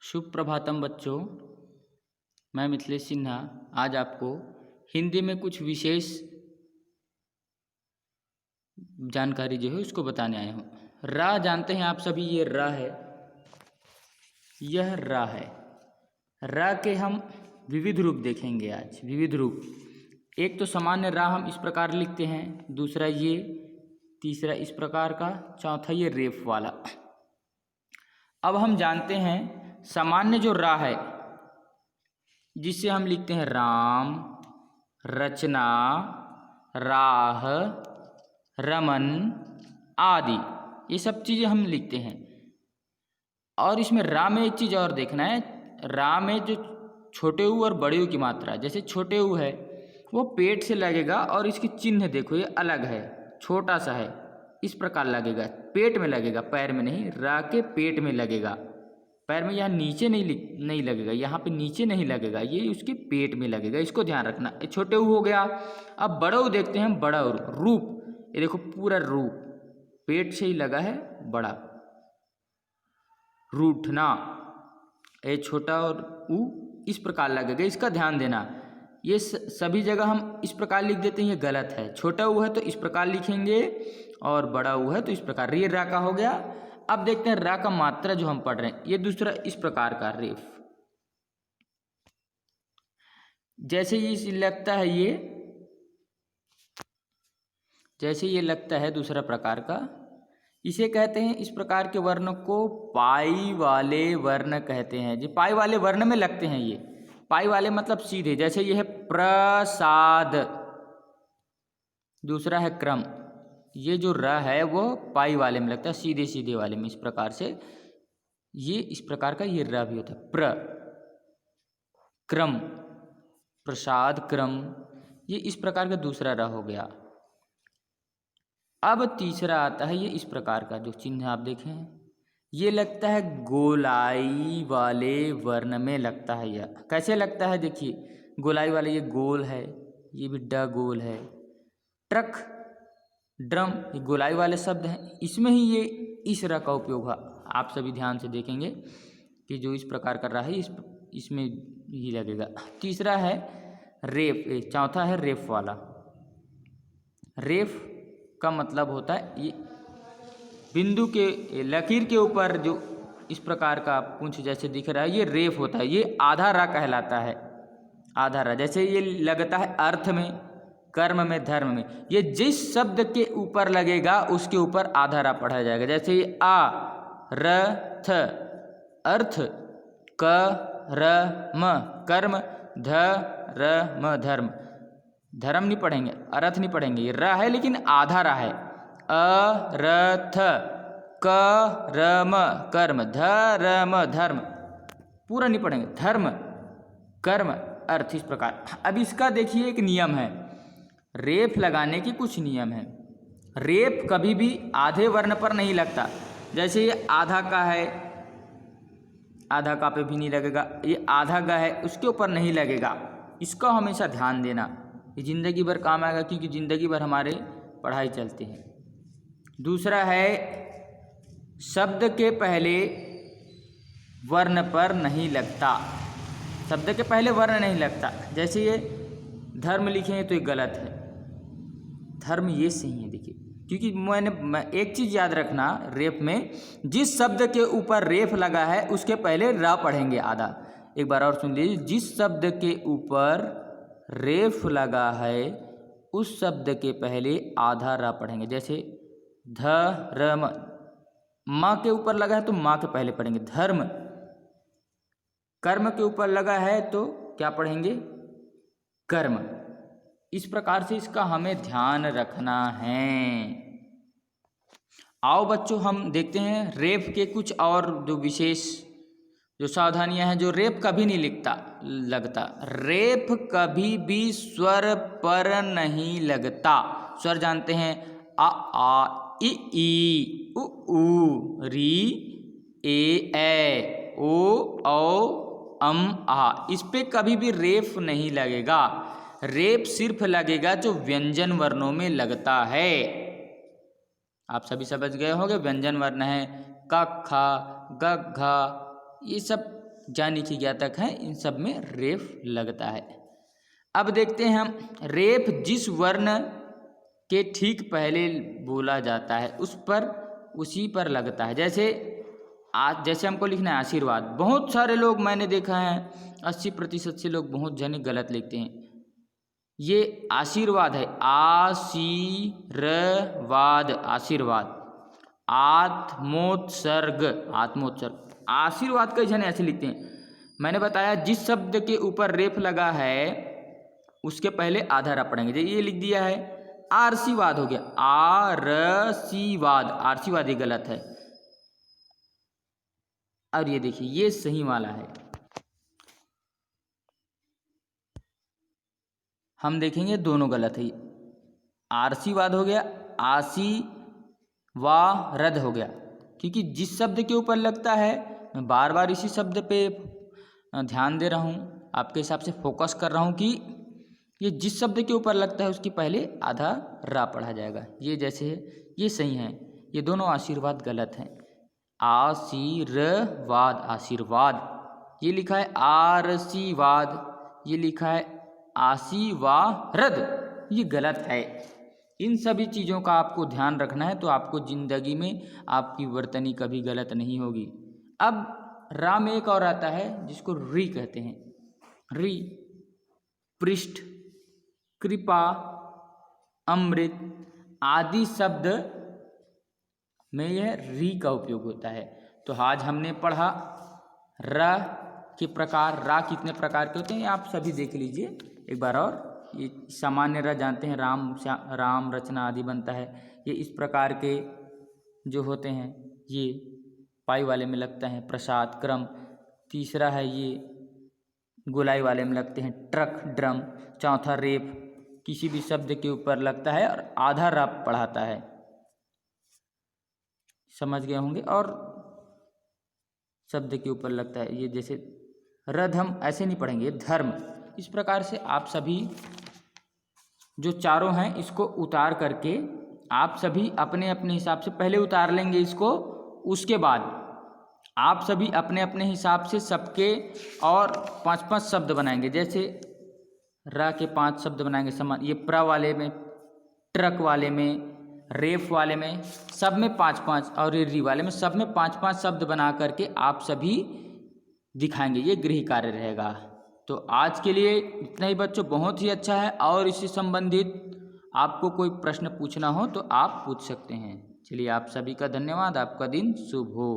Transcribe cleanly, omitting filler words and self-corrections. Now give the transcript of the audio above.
शुभ प्रभातम बच्चों। मैं मिथिलेश सिन्हा आज आपको हिंदी में कुछ विशेष जानकारी जो है उसको बताने आया हूँ। रा जानते हैं आप सभी, ये रा है, यह रा है। रा के हम विविध रूप देखेंगे आज। विविध रूप, एक तो सामान्य रा हम इस प्रकार लिखते हैं, दूसरा ये, तीसरा इस प्रकार का, चौथा ये रेफ वाला। अब हम जानते हैं सामान्य जो रा है जिससे हम लिखते हैं राम, रचना, राह, रमन आदि, ये सब चीज़ें हम लिखते हैं। और इसमें रा में एक चीज़ और देखना है, रा में जो छोटे ऊ और बड़े ऊ की मात्रा, जैसे छोटे ऊ है वो पेट से लगेगा और इसकी चिन्ह देखो ये अलग है, छोटा सा है, इस प्रकार लगेगा, पेट में लगेगा, पैर में नहीं। रा के पेट में लगेगा, पैर में, यहाँ नीचे नहीं लगेगा, यहाँ पे नीचे नहीं लगेगा, ये उसके पेट में लगेगा, इसको ध्यान रखना। ये छोटे ऊ हो गया। अब बड़ा ऊ देखते हैं, बड़ा ऊ रूप, ये देखो पूरा रूप पेट से ही लगा है, बड़ा रूठना, ये छोटा और ऊ इस प्रकार लगेगा, इसका ध्यान देना। ये सभी जगह हम इस प्रकार लिख देते हैं, ये गलत है। छोटा ऊ है तो इस प्रकार लिखेंगे और बड़ा ऊ है तो इस प्रकार। ये रा का हो गया। अब देखते हैं रा का मात्रा जो हम पढ़ रहे हैं, ये दूसरा इस प्रकार का रेफ, जैसे ये लगता है, ये जैसे ये लगता है दूसरा प्रकार का, इसे कहते हैं, इस प्रकार के वर्ण को पाई वाले वर्ण कहते हैं। जो पाई वाले वर्ण में लगते हैं, ये पाई वाले मतलब सीधे, जैसे ये है प्रसाद, दूसरा है क्रम, ये जो र है वो पाई वाले में लगता है, सीधे सीधे वाले में, इस प्रकार से। ये इस प्रकार का ये र भी होता है, प्र, क्रम, प्रसाद, क्रम, ये इस प्रकार का दूसरा र हो गया। अब तीसरा आता है ये इस प्रकार का, जो चिन्ह आप देखें, ये लगता है गोलाई वाले वर्ण में लगता है। यह कैसे लगता है देखिए, गोलाई वाले, ये गोल है, ये भी ड गोल है। ट्रक, ड्रम, ये गोलाई वाले शब्द हैं, इसमें ही ये इस रा का उपयोग हुआ। आप सभी ध्यान से देखेंगे कि जो इस प्रकार कर रहा है इसमें ही लगेगा। तीसरा है रेफ, चौथा है रेफ वाला। रेफ का मतलब होता है ये बिंदु के, लकीर के ऊपर जो इस प्रकार का पूंछ जैसे दिख रहा है, ये रेफ होता है। ये आधा रा कहलाता है, आधा रा। जैसे ये लगता है अर्थ में, कर्म में, धर्म में, ये जिस शब्द के ऊपर लगेगा उसके ऊपर आधा रा पढ़ा जाएगा। जैसे ये आ, र, थ, अर्थ, क, र, म, कर्म, ध, र, म, धर्म। धर्म नहीं पढ़ेंगे, अर्थ नहीं पढ़ेंगे, ये र है लेकिन आधा रा है। अरथ, क, र, म, कर्म, ध, र, म, धर्म, पूरा नहीं पढ़ेंगे, धर्म, कर्म, अर्थ, इस प्रकार। अब इसका देखिए एक नियम है, रेफ लगाने के कुछ नियम है। रेफ कभी भी आधे वर्ण पर नहीं लगता। जैसे ये आधा का है, आधा का पे भी नहीं लगेगा, ये आधा गा है उसके ऊपर नहीं लगेगा, इसका हमेशा ध्यान देना, ये जिंदगी भर काम आएगा, क्योंकि जिंदगी भर हमारे पढ़ाई चलती है। दूसरा है शब्द के पहले वर्ण पर नहीं लगता, शब्द के पहले वर्ण नहीं लगता। जैसे ये धर्म लिखेंगे तो ये गलत है, धर्म ये सही है, देखिए, क्योंकि मैं एक चीज़ याद रखना, रेफ में जिस शब्द के ऊपर रेफ लगा है उसके पहले रा पढ़ेंगे आधा। एक बार और सुन लीजिए, जिस शब्द के ऊपर रेफ लगा है उस शब्द के पहले आधा रा पढ़ेंगे। जैसे धर्म, माँ के ऊपर लगा है तो माँ के पहले पढ़ेंगे धर्म। कर्म के ऊपर लगा है तो क्या पढ़ेंगे, कर्म। इस प्रकार से इसका हमें ध्यान रखना है। आओ बच्चों, हम देखते हैं रेफ के कुछ और जो विशेष जो सावधानियां हैं। जो रेफ कभी नहीं लगता, रेफ कभी भी स्वर पर नहीं लगता। स्वर जानते हैं, आ, ई, उ, री, ए, ओ, औ, आ, इस पे कभी भी रेफ नहीं लगेगा। रेफ सिर्फ लगेगा जो व्यंजन वर्णों में लगता है। आप सभी समझ गए होंगे, व्यंजन वर्ण है क, ख, ग, घ, ये सब जा नीचे ज्ञा तक है, इन सब में रेफ लगता है। अब देखते हैं हम, रेफ जिस वर्ण के ठीक पहले बोला जाता है उसी पर लगता है। जैसे हमको लिखना है आशीर्वाद। बहुत सारे लोग मैंने देखा है 80% से लोग बहुत जने गलत लिखते हैं। ये आशीर्वाद है, आशीर्वाद, आशीर्वाद। आत्मोत्सर्ग, आत्मोत्सर्ग। आशीर्वाद कई जने ऐसे लिखते हैं। मैंने बताया जिस शब्द के ऊपर रेफ लगा है उसके पहले आधा रा पढ़ेंगे। ये लिख दिया है आरसीवाद हो गया, आरसीवाद, आरसीवाद ये गलत है। और ये देखिए ये सही वाला है। हम देखेंगे दोनों गलत है। आरसीवाद हो गया, आशीवारद हो गया। क्योंकि जिस शब्द के ऊपर लगता है, मैं बार बार इसी शब्द पे ध्यान दे रहा हूँ, आपके हिसाब से फोकस कर रहा हूँ कि ये जिस शब्द के ऊपर लगता है उसकी पहले आधा रा पढ़ा जाएगा। ये जैसे है ये सही है, ये दोनों आशीर्वाद गलत हैं। आशीर्वाद, आशीर्वाद, ये लिखा है आरसीवाद, ये लिखा है आशीवारद, ये गलत है। इन सभी चीज़ों का आपको ध्यान रखना है तो आपको जिंदगी में आपकी वर्तनी कभी गलत नहीं होगी। अब रा में एक और आता है जिसको री कहते हैं। री, पृष्ठ, कृपा, अमृत आदि शब्द में यह री का उपयोग होता है। तो आज हमने पढ़ा र के प्रकार। रा कितने प्रकार के होते हैं आप सभी देख लीजिए एक बार और। ये सामान्य र जानते हैं, राम रचना आदि बनता है। ये इस प्रकार के जो होते हैं ये पाई वाले में लगता है प्रसाद, क्रम। तीसरा है ये गोलाई वाले में लगते हैं ट्रक, ड्रम। चौथा रेफ, किसी भी शब्द के ऊपर लगता है और आधा रा पढ़ाता है। समझ गए होंगे। और शब्द के ऊपर लगता है, ये जैसे रध हम ऐसे नहीं पढ़ेंगे, धर्म। इस प्रकार से आप सभी जो चारों हैं इसको उतार करके आप सभी अपने अपने हिसाब से पहले उतार लेंगे इसको, उसके बाद आप सभी अपने अपने हिसाब से सबके और 5-5 शब्द बनाएंगे। जैसे रा के 5 शब्द बनाएंगे समान, ये प्र वाले में, ट्रक वाले में, रेफ वाले में, सब में 5-5, और ये री वाले में सब में 5-5 शब्द बना करके आप सभी दिखाएंगे। ये गृह कार्य रहेगा। तो आज के लिए इतना ही बच्चों, बहुत ही अच्छा है। और इससे संबंधित आपको कोई प्रश्न पूछना हो तो आप पूछ सकते हैं। चलिए आप सभी का धन्यवाद। आपका दिन शुभ हो।